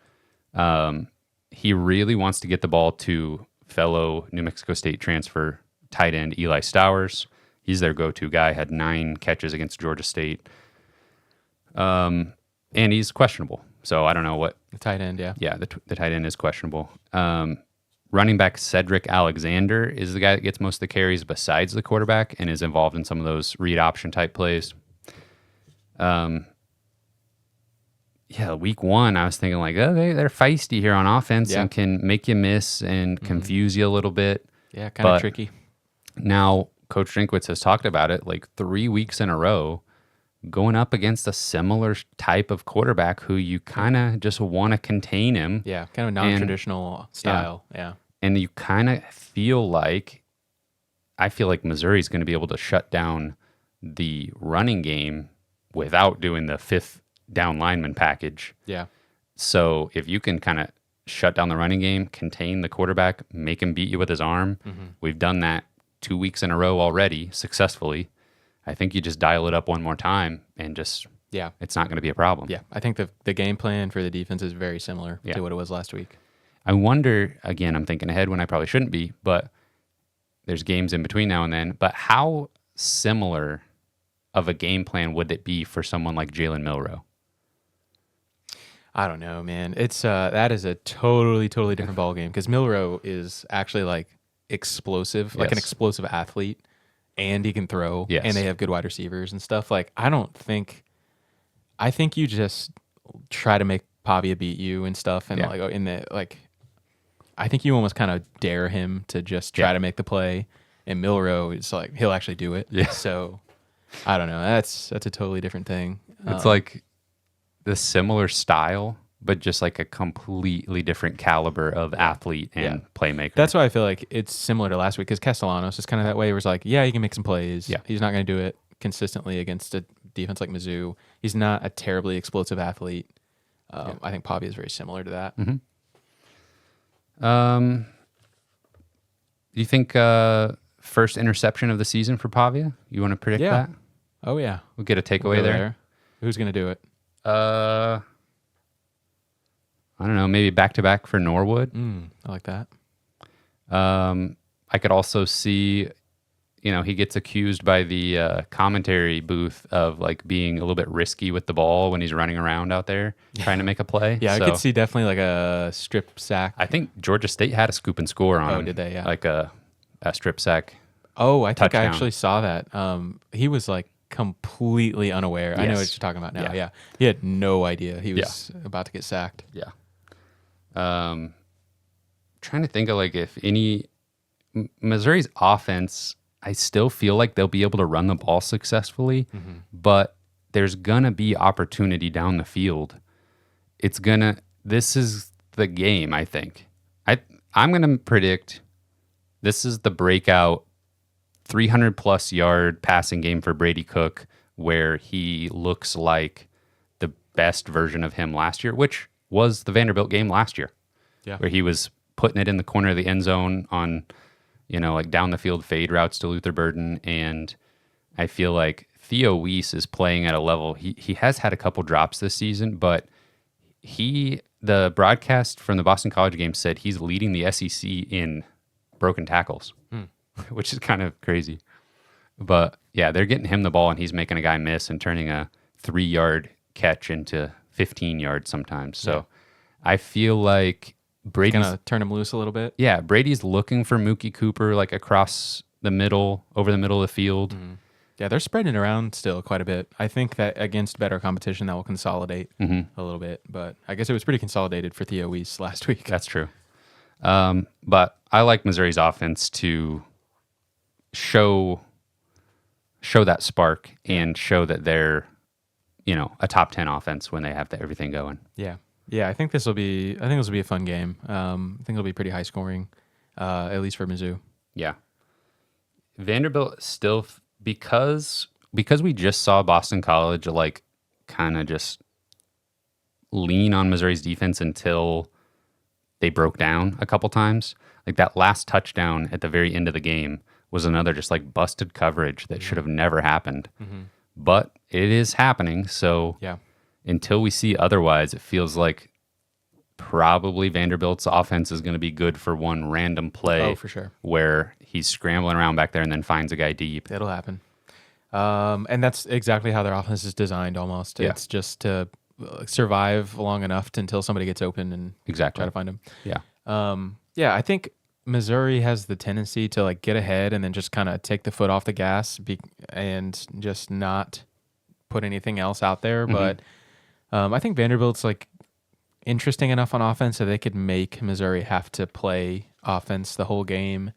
He really wants to get the ball to fellow New Mexico State transfer tight end Eli Stowers. He's their go-to guy, had 9 catches against Georgia State. And he's questionable. So I don't know what...
The tight end, yeah.
Yeah, the tight end is questionable. Running back Cedric Alexander is the guy that gets most of the carries besides the quarterback and is involved in some of those read option type plays. Week 1, I was thinking like, oh, they're feisty here on offense and can make you miss and confuse you a little bit.
Yeah, kind of tricky.
Now, Coach Drinkwitz has talked about it like 3 weeks in a row, going up against a similar type of quarterback who you kind of just want to contain him.
Yeah, kind of non-traditional style. Yeah.
And you kind of feel like, I feel like Missouri's going to be able to shut down the running game without doing the 5th down lineman package.
Yeah.
So if you can kind of shut down the running game, contain the quarterback, make him beat you with his arm, we've done that 2 weeks in a row already successfully. I think you just dial it up one more time and just, it's not going to be a problem.
Yeah, I think the game plan for the defense is very similar to what it was last week.
I wonder, again, I'm thinking ahead when I probably shouldn't be, but there's games in between now and then. But how similar of a game plan would it be for someone like Jalen Milroe?
I don't know, man. It's that is a totally different ball game because Milroe is actually like explosive, like an
Yes.
explosive athlete, and he can throw,
Yes.
and they have good wide receivers and stuff. Like I think you just try to make Pavia beat you and stuff, and
Yeah.
like in the like, I think you almost kind of dare him to just try
Yeah.
to make the play, and Milroe is like he'll actually do it.
Yeah.
So I don't know. That's a totally different thing.
It's like the similar style, but just like a completely different caliber of athlete and playmaker.
That's why I feel like it's similar to last week because Castellanos is kind of that way. Where it's like, yeah, he can make some plays.
Yeah.
He's not going to do it consistently against a defense like Mizzou. He's not a terribly explosive athlete. I think Pavia is very similar to that.
Do you think first interception of the season for Pavia? You want to predict
Yeah.
that?
Oh yeah,
We'll get a takeaway
We'll go
there.
Who's going to do it?
I don't know, maybe back-to-back for Norwood.
I like that.
I could also see, he gets accused by the commentary booth of like being a little bit risky with the ball when he's running around out there trying to make a play.
Yeah,
So
I could see definitely like a strip sack.
I think Georgia State had a scoop and score on him.
Did they? Yeah.
Like a strip sack.
Oh, I think
touchdown.
I actually saw that. He was like completely unaware. I know what
Yes.
you're talking about now.
Yeah.
Yeah. He had no idea he was about to get sacked.
Yeah. Trying to think of like if any Missouri's offense, I still feel like they'll be able to run the ball successfully, but there's gonna be opportunity down the field. This is the game, I think. I'm gonna predict this is the breakout 300 plus yard passing game for Brady Cook, where he looks like the best version of him last year, which was the Vanderbilt game last year.
Yeah.
Where he was putting it in the corner of the end zone on, like down the field fade routes to Luther Burden. And I feel like Theo Weiss is playing at a level. He has had a couple drops this season, but the broadcast from the Boston College game said he's leading the SEC in broken tackles, which is kind of crazy. But yeah, they're getting him the ball and he's making a guy miss and turning a 3-yard catch into 15 yards sometimes. So I feel like Brady's
Gonna turn him loose a little bit.
Yeah, Brady's looking for Mookie Cooper like across the middle, over the middle of the field.
Yeah, they're spreading it around still quite a bit. I think that against better competition, that will consolidate a little bit. But I guess it was pretty consolidated for Theo Weiss last week.
That's true. But I like Missouri's offense to show that spark and show that they're, a top 10 offense when they have everything going.
Yeah. Yeah, I think this will be a fun game. I think it'll be pretty high scoring, at least for Mizzou.
Yeah. Vanderbilt still, because we just saw Boston College like kind of just lean on Missouri's defense until they broke down a couple times. Like that last touchdown at the very end of the game was another just like busted coverage that should have never happened. But it is happening. So
Yeah.
until we see otherwise, it feels like probably Vanderbilt's offense is going to be good for one random play.
Oh, for sure.
Where he's scrambling around back there and then finds a guy deep.
It'll happen. And that's exactly how their offense is designed almost.
Yeah.
It's just to survive long enough until somebody gets open and
Exactly.
try to find him.
Yeah.
I think Missouri has the tendency to like get ahead and then just kind of take the foot off the gas and just not put anything else out there. But I think Vanderbilt's like interesting enough on offense so they could make Missouri have to play offense the whole game,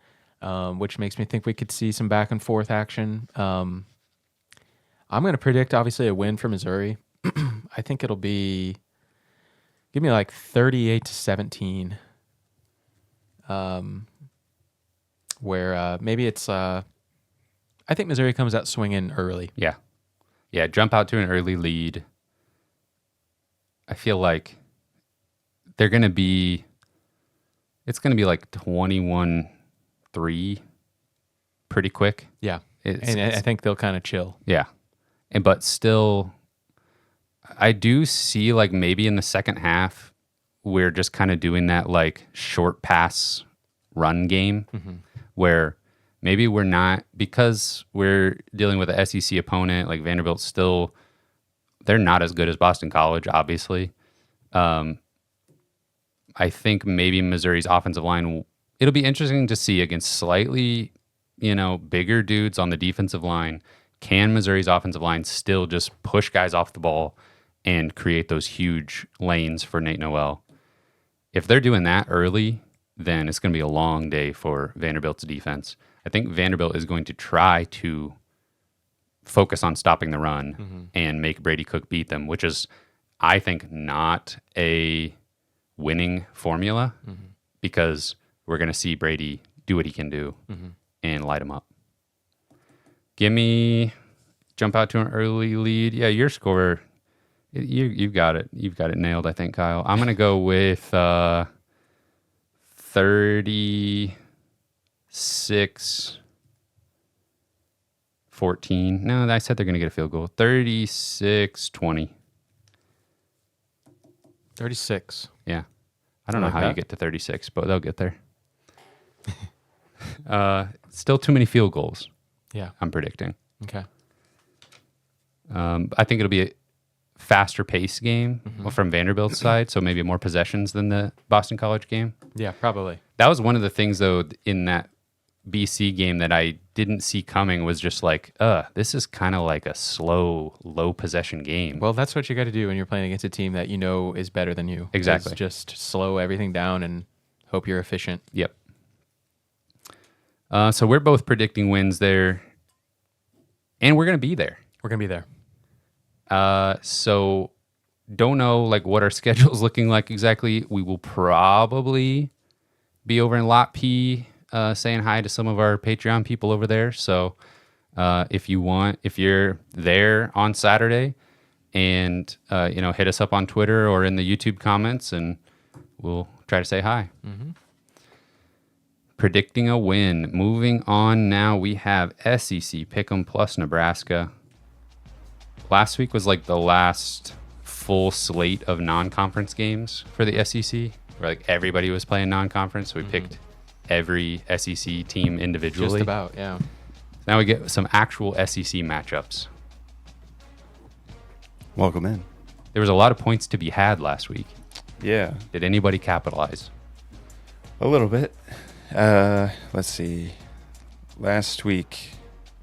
which makes me think we could see some back and forth action. I'm going to predict obviously a win for Missouri. I think it'll be, give me like 38-17. Where maybe it's I think Missouri comes out swinging early.
Yeah. Yeah. Jump out to an early lead. I feel like it's going to be like 21-3 pretty quick.
Yeah. And I think they'll kind of chill.
Yeah. But still, I do see like maybe in the second half, we're just kind of doing that like short pass run game where maybe we're not, because we're dealing with an SEC opponent like Vanderbilt still, they're not as good as Boston College, obviously. I think maybe Missouri's offensive line, it'll be interesting to see against slightly, bigger dudes on the defensive line. Can Missouri's offensive line still just push guys off the ball and create those huge lanes for Nate Noel? If they're doing that early, then it's going to be a long day for Vanderbilt's defense. I think Vanderbilt is going to try to focus on stopping the run and make Brady Cook beat them, which is, I think, not a winning formula because we're going to see Brady do what he can do and light him up. Jump out to an early lead. Yeah, your score, you've got it. You've got it nailed, I think, Kyle. I'm going to go with 36-14. No, I said they're going to get a field goal. 36-20.
36.
Yeah. I don't know how you get to 36, but they'll get there. Still too many field goals.
Yeah.
I'm predicting.
Okay.
I think it'll be a faster pace game from Vanderbilt's side, so maybe more possessions than the Boston College game.
Yeah, probably.
That was one of the things, though, in that BC game that I didn't see coming was just like, this is kind of like a slow, low possession game.
Well, that's what you got to do when you're playing against a team that you know is better than you.
Exactly.
Is just slow everything down and hope you're efficient.
Yep. So we're both predicting wins there, and we're going to be there.
We're going to be there.
So don't know what our schedule's looking like exactly. We will probably be over in Lot P saying hi to some of our Patreon people over there. So if you're there on Saturday and hit us up on Twitter or in the YouTube comments, and we'll try to say hi. Predicting a win. Moving on now, we have SEC Pick-Em plus Nebraska. Last week was the last full slate of non-conference games for the SEC, where everybody was playing non-conference. So we picked every SEC team individually.
Just about, yeah.
Now we get some actual SEC matchups.
Welcome in.
There was a lot of points to be had last week.
Yeah.
Did anybody capitalize?
A little bit. Let's see. Last week,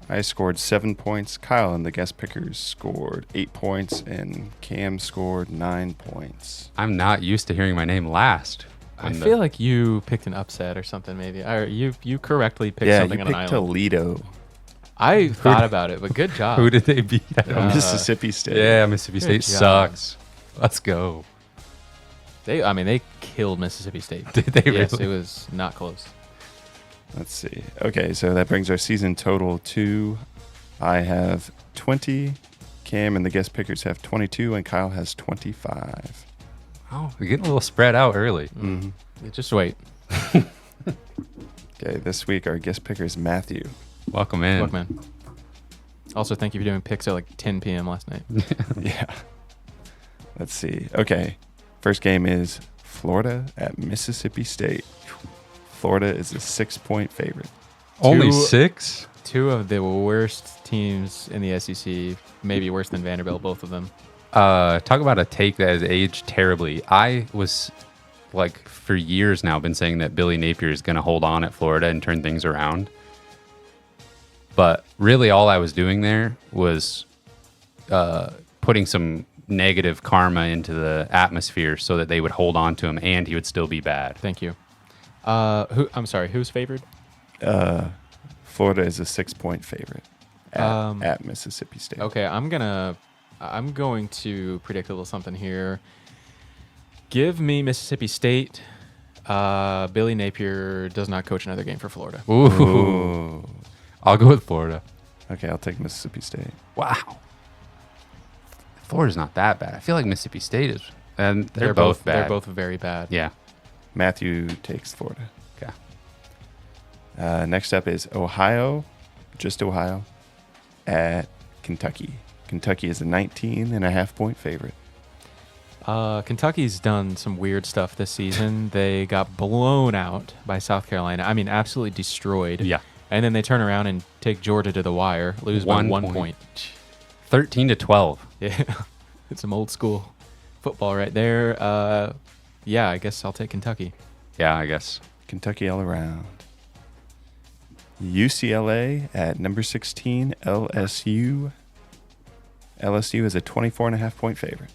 I scored 7 points. Kyle and the guest pickers scored 8 points, and Cam scored 9 points.
I'm not used to hearing my name last.
I feel like you picked an upset or something, maybe. Or you correctly picked something on an island.
Toledo.
I thought about it, but good job.
Who did they beat?
Mississippi State.
Yeah, Mississippi State sucks. Let's go.
They killed Mississippi State.
Did they
Yes,
really?
it was not close.
Let's see. Okay, so that brings our season total to I have 20, Cam and the guest pickers have 22, and Kyle has 25.
Oh, we're getting a little spread out early.
Just wait.
Okay, this week our guest picker is Matthew.
Welcome in.
Look, man. Also, thank you for doing picks at 10 p.m. last night.
Yeah. Let's see. Okay, first game is Florida at Mississippi State. Florida is a 6-point favorite.
Only 6?
Two of the worst teams in the SEC, maybe worse than Vanderbilt, both of them.
Talk about a take that has aged terribly. I was, for years now, been saying that Billy Napier is going to hold on at Florida and turn things around. But really all I was doing there was putting some negative karma into the atmosphere so that they would hold on to him and he would still be bad.
Thank you. I'm sorry, who's favored?
Florida is a 6-point favorite at Mississippi State.
Okay, I'm going to predict a little something here. Give me Mississippi State. Billy Napier does not coach another game for Florida.
Ooh. I'll go with Florida.
Okay, I'll take Mississippi State.
Wow. Florida's not that bad. I feel like Mississippi State is. And they're both bad.
They're both very bad.
Yeah.
Matthew takes Florida.
Okay.
Next up is Ohio, just Ohio, at Kentucky. Kentucky is a 19.5-point favorite.
Kentucky's done some weird stuff this season. They got blown out by South Carolina. I mean, absolutely destroyed.
Yeah.
And then they turn around and take Georgia to the wire, lose by 1 point.
13-12.
Yeah. It's some old school. football right there. Yeah, I guess I'll take Kentucky.
Yeah, I guess.
Kentucky all around. UCLA at number 16, LSU. LSU is a 24.5-point favorite.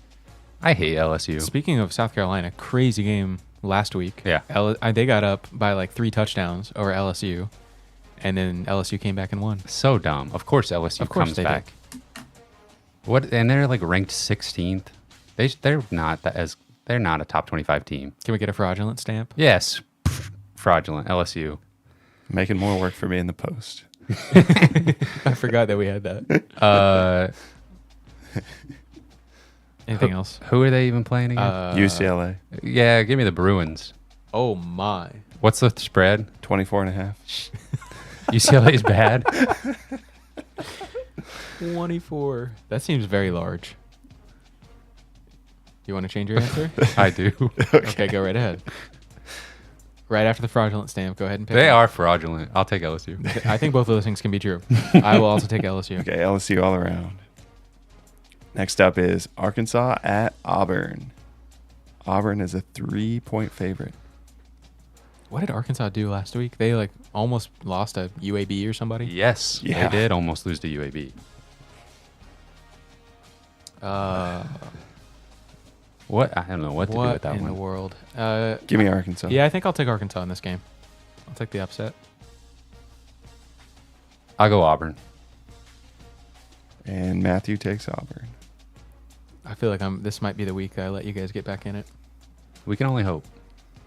I hate LSU.
Speaking of South Carolina, crazy game last week.
Yeah.
They got up by like 3 touchdowns over LSU, and then LSU came back and won.
So dumb. Of course LSU
Of course
comes
they
back. What? And they're like ranked 16th. They're not they're not a top 25 team.
Can we get a fraudulent stamp?
Yes. Fraudulent LSU.
Making more work for me in the post.
I forgot that we had that. Anything else?
Who are they even playing again?
UCLA,
Yeah, give me the Bruins.
Oh my.
What's the spread?
24.5.
UCLA's bad.
24. That seems very large. You want to change your answer?
I do.
Okay, go right ahead. Right after the fraudulent stamp, go ahead and pick
They
it.
are fraudulent. I'll take LSU.
I think both of those things can be true. I will also take LSU.
Okay, LSU all around. Next up is Arkansas at Auburn. Auburn is a 3-point favorite.
What did Arkansas do last week? They like almost lost a UAB or somebody.
Yes,
Yeah.
they did almost lose to UAB. What? I don't know what to do with that
in
one.
the world?
Give me Arkansas.
Yeah, I think I'll take Arkansas in this game. I'll take the upset.
I'll go Auburn.
And Matthew takes Auburn.
I feel like this might be the week I let you guys get back in it.
We can only hope.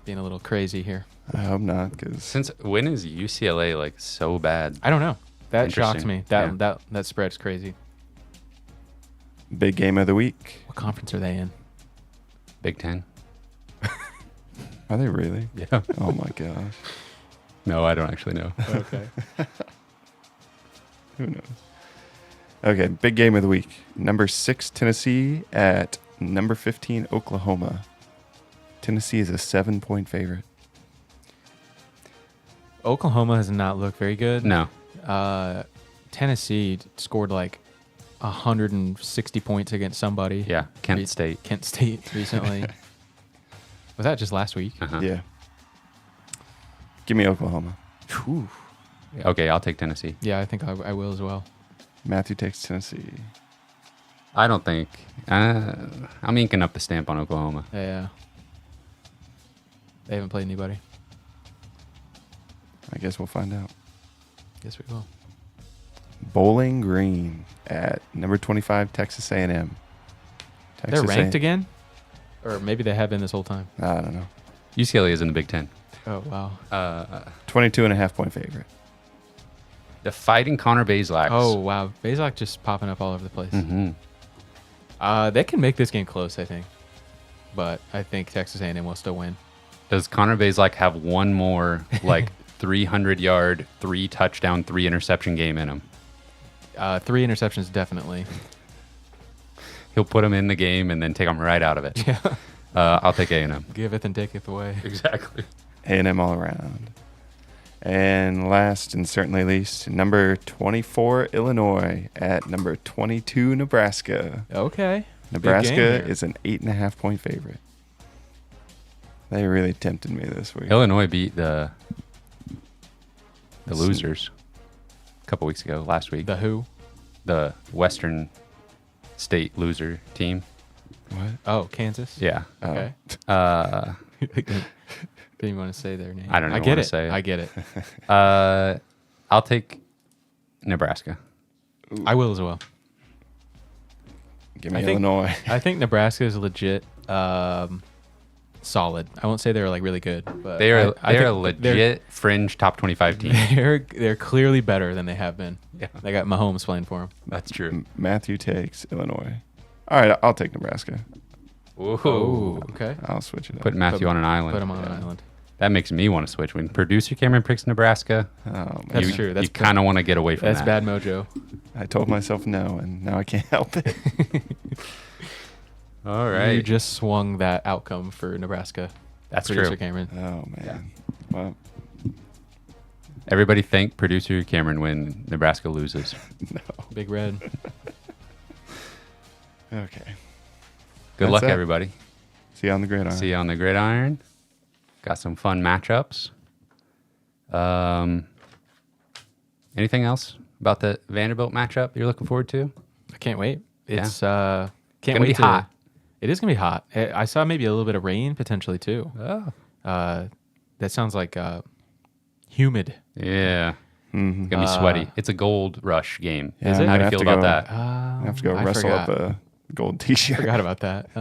Being a little crazy here.
I hope not, because
Since when is UCLA like so bad?
I don't know. That shocks
Interesting.
me. That spread's crazy.
big game of the week.
What conference are they in?
Big Ten.
Are they really?
Yeah.
Oh my gosh.
No, I don't actually know.
Okay.
Who knows? Okay, big game of the week. Number 6, Tennessee at number 15, Oklahoma. Tennessee is a 7-point favorite.
Oklahoma has not looked very good.
No.
Tennessee scored like 160 points against somebody.
Yeah. Kent State.
Kent State recently. Was that just last week?
Uh-huh.
Yeah. Give me Oklahoma.
Whew.
Okay, I'll take Tennessee.
Yeah, I think I will as well.
Matthew takes Tennessee.
I don't think. I'm inking up the stamp on Oklahoma.
Yeah. They haven't played anybody.
I guess we'll find out.
Yes, we will.
Bowling Green at number 25, Texas A&M.
They're ranked again? Or maybe they have been this whole time.
I don't know.
UCLA is in the Big Ten.
Oh, wow.
22.5-point favorite.
The Fighting Connor Bazelaks.
Oh, wow. Bazelak just popping up all over the place.
Mm-hmm.
They can make this game close, I think. But I think Texas A&M will still win.
Does Connor Bazelak have one more like 300-yard, 3-touchdown, 3-interception game in him?
3 interceptions, definitely.
He'll put him in the game and then take him right out of it.
Yeah.
I'll take A&M.
Giveth and taketh away.
Exactly.
A&M all around. And last and certainly least, number 24, Illinois at number 22, Nebraska.
Okay.
Nebraska
here.
is an 8.5-point favorite. They really tempted me this week.
Illinois beat the losers a couple weeks ago, last week.
The who?
The Western State loser team.
What?
Oh, Kansas?
Yeah.
Oh.
Okay.
Uh,
Didn't want to say their name.
I don't even
get
wanna
it.
say it.
I get it.
I'll take Nebraska.
I will as well.
Give me
I think-
Illinois.
I think Nebraska is legit solid. I won't say they're like really good, but
They're
I
a
think
legit fringe top 25 team.
They're clearly better than they have been.
Yeah.
They got Mahomes playing for them.
That's true.
Matthew takes Illinois. All right, I'll take Nebraska.
Ooh.
Okay.
I'll switch it up.
Put Matthew on an island.
Put them on an island.
That makes me want to switch. When producer Cameron picks Nebraska,
Oh, man.
That's true. That's
you kind of want to get away from
That's
that.
bad mojo.
I told myself no, and now I can't help it.
All right.
You just swung that outcome for Nebraska.
That's
Producer
true.
Cameron.
Oh, man. Well,
Everybody thank producer Cameron when Nebraska loses.
no.
Big Red.
Okay.
Good
That's
luck,
it.
everybody.
See you on the gridiron.
See you on the gridiron. Got some fun matchups. Anything else about the Vanderbilt matchup you're looking forward to?
I can't wait. It's
Gonna
can't
be
wait to.
hot.
It is gonna be hot. I saw maybe a little bit of rain potentially too.
Oh.
That sounds like humid.
Yeah.
Mm-hmm.
It's going to be sweaty. It's a gold rush game.
Yeah,
Is it?
I'm
How do
gonna
you
have
feel
to
about
go-
that?
I have to go
I
wrestle
forgot.
up a gold T-shirt.
Forgot about that.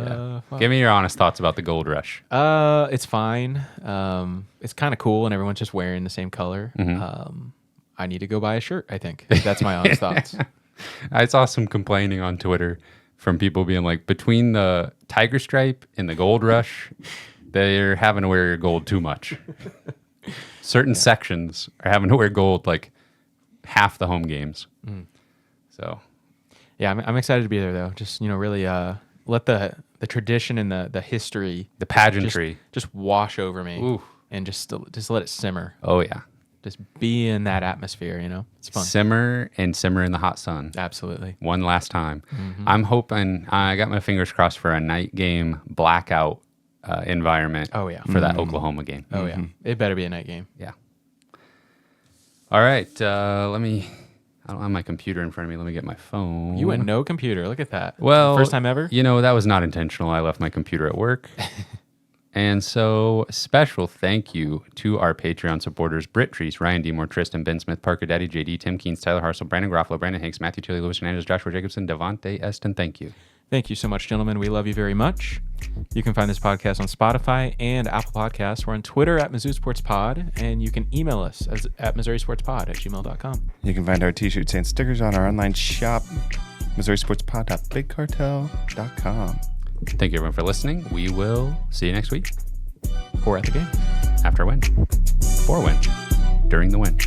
Fuck.
Give me your honest thoughts about the gold rush.
It's fine. It's kind of cool, and everyone's just wearing the same color. I need to go buy a shirt. I think that's my honest thoughts.
I saw some complaining on Twitter from people being like, between the tiger stripe and the gold rush, they're having to wear gold too much. Certain sections are having to wear gold like half the home games. So
Yeah, I'm excited to be there though. Just really let the tradition and the history,
the pageantry.
just wash over me,
Ooh.
and just let it simmer.
Oh yeah.
Just be in that atmosphere. It's fun.
Simmer in the hot sun.
Absolutely.
One last time. I'm hoping, I got my fingers crossed for a night game blackout environment
Oh yeah.
for that Oklahoma game.
Oh yeah. It better be a night game.
Yeah. All right. I don't have my computer in front of me. Let me get my phone.
You went no computer. Look at that.
Well,
First time ever.
That was not intentional. I left my computer at work. And so, special thank you to our Patreon supporters: Britt Treese, Ryan Demore, Tristan, Ben Smith, Parker Daddy, JD, Tim Keens, Tyler Harsel, Brandon Groffalo, Brandon Hanks, Matthew Tilly, Lewis Hernandez, Joshua Jacobson, Devontae Eston. Thank you.
Thank you so much, gentlemen. We love you very much. You can find this podcast on Spotify and Apple Podcasts. We're on Twitter at Mizzou Sports Pod, and you can email us at MissouriSportsPod@gmail.com.
You can find our T-shirts and stickers on our online shop, MissouriSportsPod.BigCartel.com.
Thank you, everyone, for listening. We will see you next week
Or at the game.
after a win, for a win, during the win.